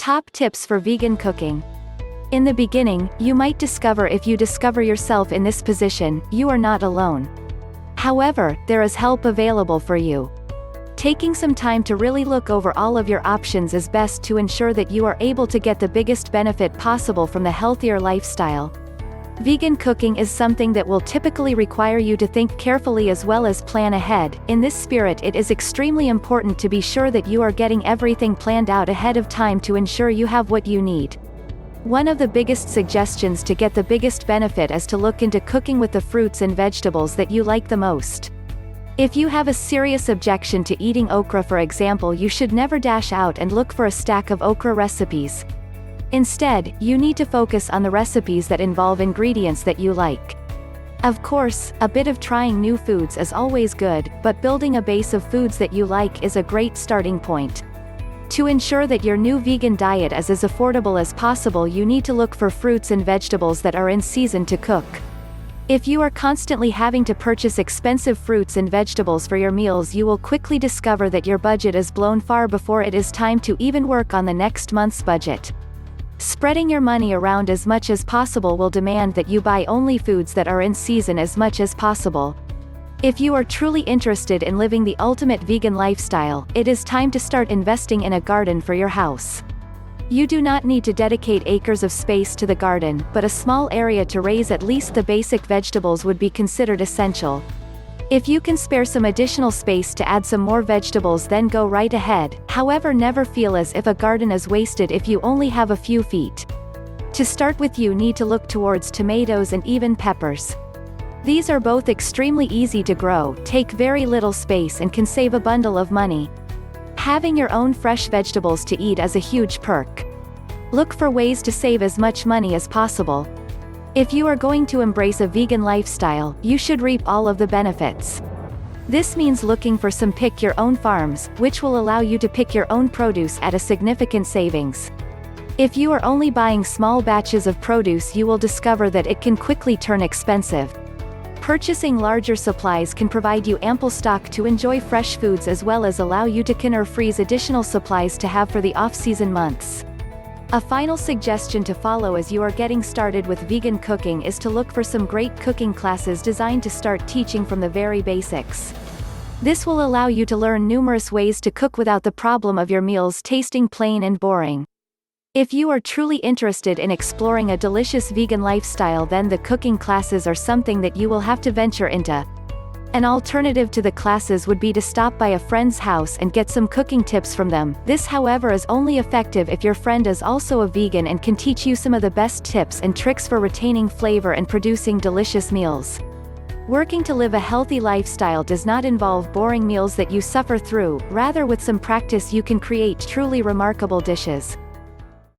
Top tips for vegan cooking. In the beginning, you might discover if you discover yourself in this position, you are not alone. However, there is help available for you. Taking some time to really look over all of your options is best to ensure that you are able to get the biggest benefit possible from the healthier lifestyle. Vegan cooking is something that will typically require you to think carefully as well as plan ahead. In this spirit, it is extremely important to be sure that you are getting everything planned out ahead of time to ensure you have what you need. One of the biggest suggestions to get the biggest benefit is to look into cooking with the fruits and vegetables that you like the most. If you have a serious objection to eating okra, for example, you should never dash out and look for a stack of okra recipes. Instead, you need to focus on the recipes that involve ingredients that you like. Of course, a bit of trying new foods is always good, but building a base of foods that you like is a great starting point. To ensure that your new vegan diet is as affordable as possible, you need to look for fruits and vegetables that are in season to cook. If you are constantly having to purchase expensive fruits and vegetables for your meals, you will quickly discover that your budget is blown far before it is time to even work on the next month's budget. Spreading your money around as much as possible will demand that you buy only foods that are in season as much as possible. If you are truly interested in living the ultimate vegan lifestyle, it is time to start investing in a garden for your house. You do not need to dedicate acres of space to the garden, but a small area to raise at least the basic vegetables would be considered essential. If you can spare some additional space to add some more vegetables, then go right ahead. However, never feel as if a garden is wasted if you only have a few feet. To start with, you need to look towards tomatoes and even peppers. These are both extremely easy to grow, take very little space, and can save a bundle of money. Having your own fresh vegetables to eat is a huge perk. Look for ways to save as much money as possible. If you are going to embrace a vegan lifestyle, you should reap all of the benefits. This means looking for some pick your own farms, which will allow you to pick your own produce at a significant savings. If you are only buying small batches of produce, you will discover that it can quickly turn expensive. Purchasing larger supplies can provide you ample stock to enjoy fresh foods, as well as allow you to can or freeze additional supplies to have for the off-season months. A final suggestion to follow as you are getting started with vegan cooking is to look for some great cooking classes designed to start teaching from the very basics. This will allow you to learn numerous ways to cook without the problem of your meals tasting plain and boring. If you are truly interested in exploring a delicious vegan lifestyle, then the cooking classes are something that you will have to venture into. An alternative to the classes would be to stop by a friend's house and get some cooking tips from them. This, however, is only effective if your friend is also a vegan and can teach you some of the best tips and tricks for retaining flavor and producing delicious meals. Working to live a healthy lifestyle does not involve boring meals that you suffer through. Rather, with some practice you can create truly remarkable dishes.